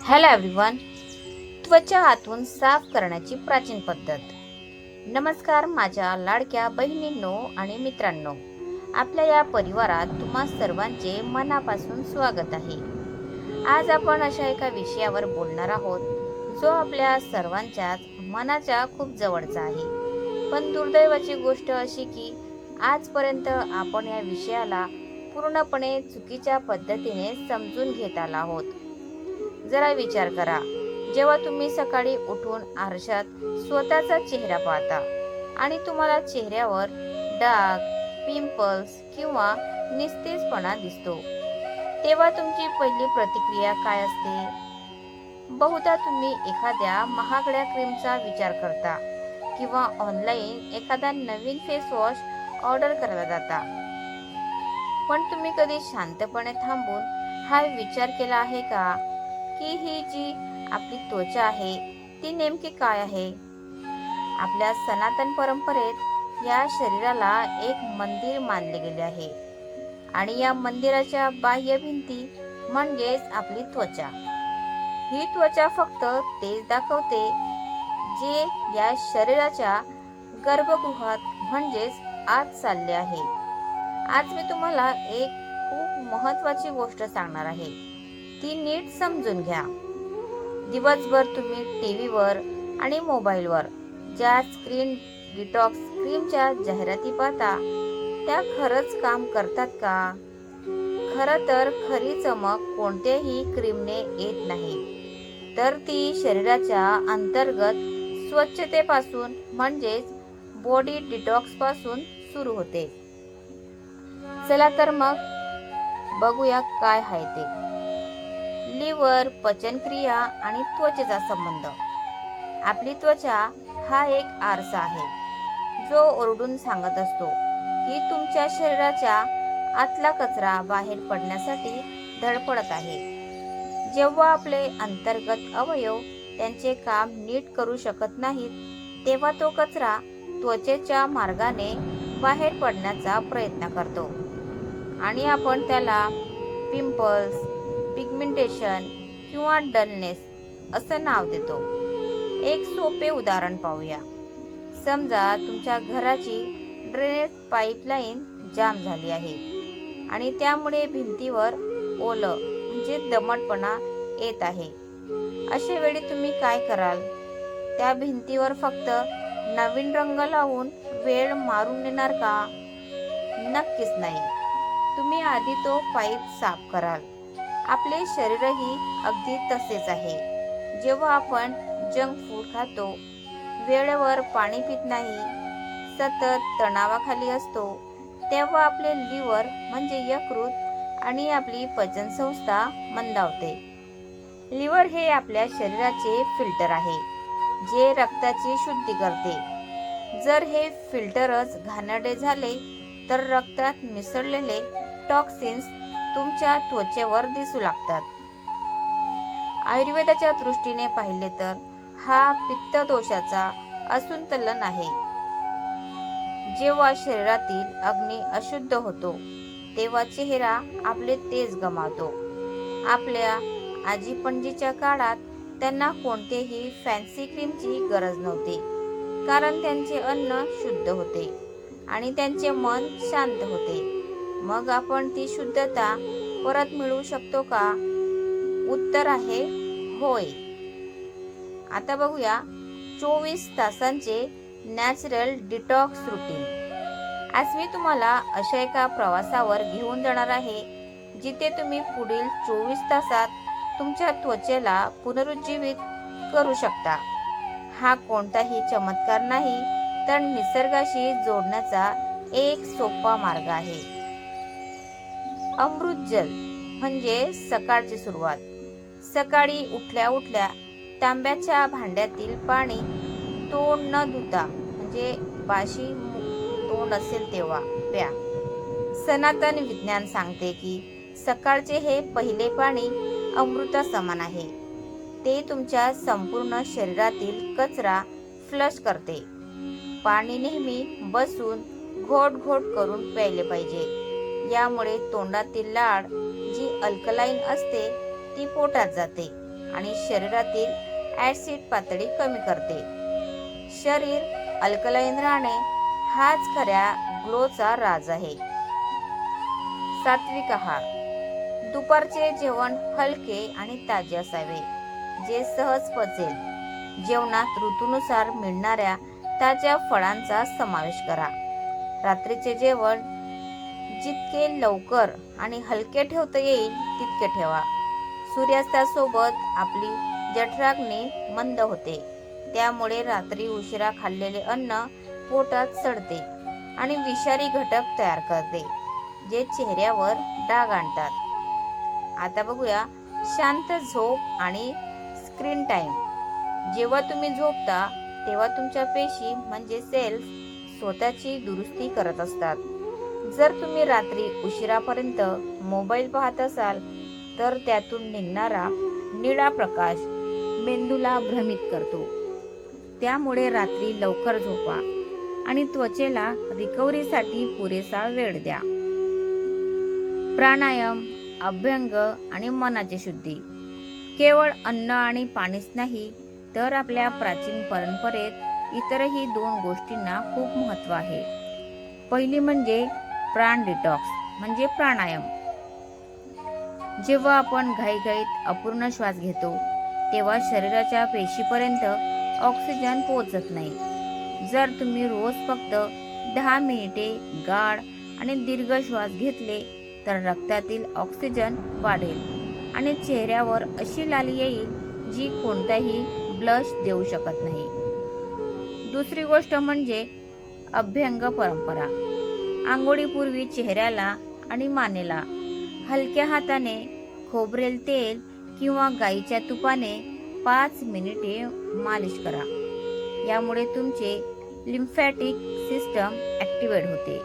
Hello everyone. त्वचा आतून साफ करण्याची प्राचीन पद्धत. नमस्कार माझ्या लाडक्या बहिणींनो आणि मित्रांनो. आपल्या या परिवारात तुम्हा सर्वांचे मनापासून स्वागत आहे. आज आपण अशा एका विषयावर बोलणार आहोत जो आपल्या सर्वांच्याच मनाच्या खूप जवळचा आहे. पण दुर्दैवाची गोष्ट अशी की आजपर्यंत आपण या विषयाला पूर्णपणे चुकीच्या पद्धतीने समजून घेत आलो आहोत. जरा विचार करा, जेव्हा तुम्ही सकाळी उठून आरशात स्वतःचा चेहरा पाहता आणि तुम्हाला चेहऱ्यावर डाग, पिंपल्स किंवा निस्तेजपणा दिसतो, तेव्हा तुमची पहिली प्रतिक्रिया काय असते? बहुधा तुम्ही एखाद्या महागड्या क्रीमचा विचार करता किंवा ऑनलाईन एखादा नवीन फेस वॉश ऑर्डर करायला जाता. पण तुम्ही कधी शांतपणे थांबून हा विचार केला आहे का की ही जी आपली त्वचा आहे ती नेमकी काय आहे? आपल्या सनातन परंपरेत या शरीराला एक मंदिर मानले गेले आहे आणि या मंदिराच्या बाह्य भिंती म्हणजेच आपली त्वचा. ही त्वचा फक्त तेच दाखवते जे या शरीराच्या गर्भगृहात म्हणजेच आत चालले आहे. आज मी तुम्हाला एक खूप महत्त्वाची गोष्ट सांगणार आहे, ती नीट समजून घ्या. दिवसभर तुम्ही टीव्हीवर आणि मोबाईलवर ज्या स्क्रीन डिटॉक्स क्रीमच्या जाहिराती पाहता त्या खरंच काम करतात का? खरं तर खरी चमक कोणत्याही क्रीमने येत नाही, तर ती शरीराच्या अंतर्गत स्वच्छतेपासून म्हणजेच बॉडी डिटॉक्स पासून सुरू होते. चला तर मग बघूया काय आहे ते. लिव्हर, पचनक्रिया आणि त्वचेचा संबंध. आपली त्वचा हा एक आरसा आहे जो ओरडून सांगत असतो की तुमच्या शरीराच्या आतला कचरा बाहेर पडण्यासाठी धडपडत आहे. जेव्हा आपले अंतर्गत अवयव त्यांचे काम नीट करू शकत नाहीत, तेव्हा तो कचरा त्वचेच्या मार्गाने बाहेर पडण्याचा प्रयत्न करतो आणि आपण त्याला पिंपल्स, पिगमेंटेशन किंवा डलनेस असं नाव देतो. एक सोपे उदाहरण पाहूया. समजा तुमच्या घराची ड्रेनेज पाईपलाईन जाम झाली आहे आणि त्यामुळे भिंतीवर ओलं म्हणजे दमटपणा येत आहे. अशा वेळी तुम्ही काय कराल? त्या भिंतीवर फक्त नवीन रंग लावून वेळ मारून नेणार का? नक्कीच नाही. तुम्ही आधी तो पाईप साफ कराल. आपले शरीरही अगदी तसेच आहे. जेव्हा आपण जंक फूड खातो, वेळेवर पाणी पित नाही, सतत तणावाखाली असतो, तेव्हा आपले लिव्हर म्हणजे यकृत आणि आपली पचनसंस्था मंदावते. लिव्हर हे आपल्या शरीराचे फिल्टर आहे जे रक्ताची शुद्धी करते. जर हे फिल्टरच घाणेरडे झाले तर रक्तात मिसळलेले टॉक्सिन्स तुमच्या त्वचेवर दिसू लागतात. आयुर्वेदाच्या दृष्टीने पाहिले तर हा पित्त दोषाचा असंतुलन आहे. जेव्हा शरीरातील अग्नी अशुद्ध होतो तेव्हा चेहरा आपले तेज गमावतो. आपल्या आजी पणजीच्या काळात त्यांना कोणतेही फॅन्सी क्रीमची गरज नव्हती, कारण त्यांचे अन्न शुद्ध होते आणि त्यांचे मन शांत होते. मग आपण ती शुद्धता परत मिळवू शकतो का? उत्तर आहे होय. आता बघूया 24 तासांचे नॅचरल डिटॉक्स रुटीन. आज मी तुम्हाला अशा एका प्रवासावर घेऊन जाणार आहे जिथे तुम्ही पुढील 24 तासात तुमच्या त्वचेला पुनरुज्जीवित करू शकता. हा कोणताही चमत्कार नाही, तर निसर्गाशी जोडण्याचा एक सोपा मार्ग आहे. अमृत जल म्हणजे सकाळची सुरुवात. सकाळी उठल्या उठल्या तांब्याच्या भांड्यातील पाणी तोंड न धुता म्हणजे बाशी तोंड असेल तेव्हा प्या. सनातन विज्ञान सांगते की सकाळचे हे पहिले पाणी अमृता समान आहे. ते तुमच्या संपूर्ण शरीरातील कचरा फ्लश करते. पाणी नेहमी बसून घोट घोट करून प्यायले पाहिजे. यामुळे तोंडातील लाळ जी अल्कलाईन असते ती पोटात जाते आणि शरीरातील ऍसिड पातळी कमी करते. शरीर अल्कलाईन राहणे हाच खऱ्या ग्लोचा राज आहे. सात्विक आहार. दुपारचे जेवण हलके आणि ताजे असावे, जे सहज पचेल. जेवणात ऋतूनुसार मिळणाऱ्या ताज्या फळांचा समावेश करा. रात्रीचे जेवण जितके लवकर आणि हलके ठेवता येईल तितके ठेवा. सूर्यास्तासोबत आपली जठराग्नी मंद होते, त्यामुळे रात्री उशिरा खाल्लेले अन्न पोटात सडते आणि विषारी घटक तयार करते, जे चेहऱ्यावर डाग आणतात. आता बघूया शांत झोप आणि स्क्रीन टाइम. जेव्हा तुम्ही झोपता तेव्हा तुमच्या पेशी म्हणजे सेल्स स्वतःची दुरुस्ती करत असतात. जर तुम्ही रात्री उशिरापर्यंत मोबाईल पाहत असाल तर त्यातून निघणारा निळा प्रकाश मेंदूला भ्रमित करतो. त्यामुळे रात्री लवकर झोपा आणि त्वचेला रिकव्हरीसाठी पुरेसा वेळ द्या. प्राणायाम, अभ्यंग आणि मनाची शुद्धी. केवळ अन्न आणि पाणीच नाही तर आपल्या प्राचीन परंपरेत इतरही 2 गोष्टींना खूप महत्त्व आहे. पहिली म्हणजे प्राण डिटॉक्स म्हणजे प्राणायाम. जेव्हा आपण घाईघाईत अपूर्ण श्वास घेतो तेव्हा शरीराच्या पेशीपर्यंत ऑक्सिजन पोहोचत नाही. जर तुम्ही रोज फक्त 10 मिनिटे गाढ आणि दीर्घ श्वास घेतले तर रक्तातील ऑक्सिजन वाढेल आणि चेहऱ्यावर अशी लाली येईल जी कोणताही ब्लश देऊ शकत नाही. दुसरी गोष्ट म्हणजे अभ्यंग परंपरा. आंघोळीपूर्वी चेहऱ्याला आणि मानेला हलक्या हाताने खोबरेल तेल किंवा गाईच्या तुपाने 5 मिनिटे मालिश करा. यामुळे तुमचे लिम्फॅटिक सिस्टम ॲक्टिवेट होते,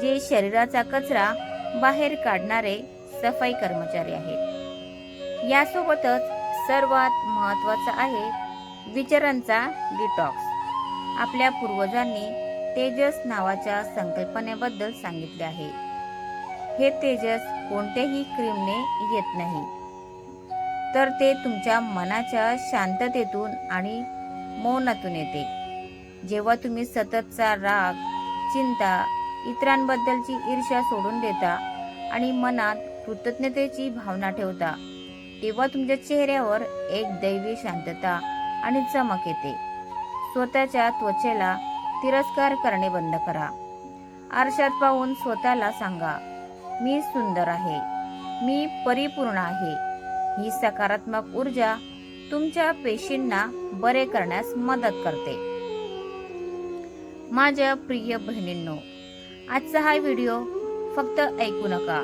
जे शरीराचा कचरा बाहेर काढणारे सफाई कर्मचारी आहेत. यासोबतच सर्वात महत्त्वाचा आहे विचारांचा डिटॉक्स. आपल्या पूर्वजांनी तेजस नावाच्या संकल्पनेबद्दल सांगितले आहे. हे तेजस कोणत्याही क्रीमने येत नाही, तर ते तुमच्या मनाच्या शांततेतून आणि मौनातून येते. जेव्हा तुम्ही सततचा राग, चिंता, इतरांबद्दलची ईर्ष्या सोडून देता आणि मनात कृतज्ञतेची भावना ठेवता, तेव्हा तुमच्या चेहऱ्यावर एक दैवी शांतता आणि चमक येते. स्वतःच्या त्वचेला तिरस्कार करणे बंद करा. आरशात पाहून स्वतःला सांगा, मी सुंदर आहे, मी परिपूर्ण आहे. ही सकारात्मक ऊर्जा तुमच्या पेशींना बरे करण्यास मदत करते. माझ्या प्रिय बहिणींनो, आजचा हा व्हिडिओ फक्त ऐकू नका,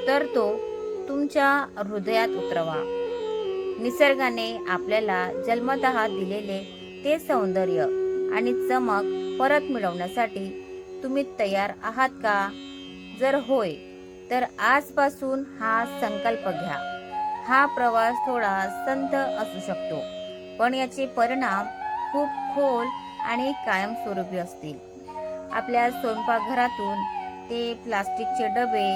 तर तो तुमच्या हृदयात उतरवा. निसर्गाने आपल्याला जन्मतः दिलेले ते सौंदर्य आणि चमक परत मिळवण्यासाठी तुम्ही तयार आहात का? जर होय, तर आजपासून हा संकल्प घ्या. हा प्रवास थोडा संथ असू शकतो, पण याचे परिणाम खूप खोल आणि कायमस्वरूपी असतील. आपल्या स्वयंपाकघरातून ते प्लास्टिकचे डबे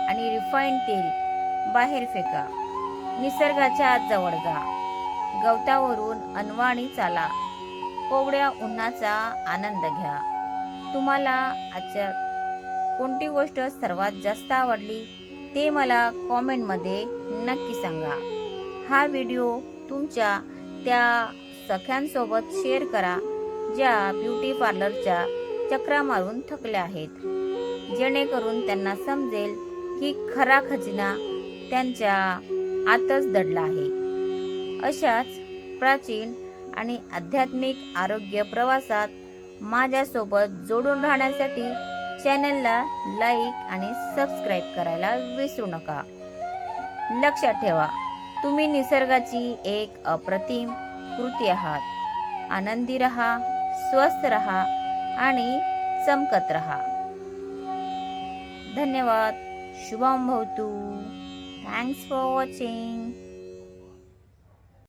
आणि रिफाईंड तेल बाहेर फेका. निसर्गाच्या जवळ जा. गवतावरून अनवाणी चाला. कोवड्या उन्हाचा आनंद घ्या. तुम्हाला आजच्या कोणती गोष्ट सर्वात जास्त आवडली ते मला कॉमेंटमध्ये नक्की सांगा. हा व्हिडिओ तुमच्या त्या सख्यांसोबत शेअर करा ज्या ब्युटी पार्लरच्या चक्रा मारून थकल्या आहेत, जेणेकरून त्यांना समजेल की खरा खजिना त्यांच्या आतच दडला आहे. अशाच प्राचीन आणि आध्यात्मिक आरोग्य प्रवासात माझ्यासोबत जोडून राहण्यासाठी चॅनलला लाईक आणि सबस्क्राईब करायला विसरू नका. लक्षात ठेवा, तुम्ही निसर्गाची एक अप्रतिम कृती आहात. आनंदी रहा, स्वस्थ रहा आणि चमकत रहा. धन्यवाद. शुभम भवतु. Thanks for watching.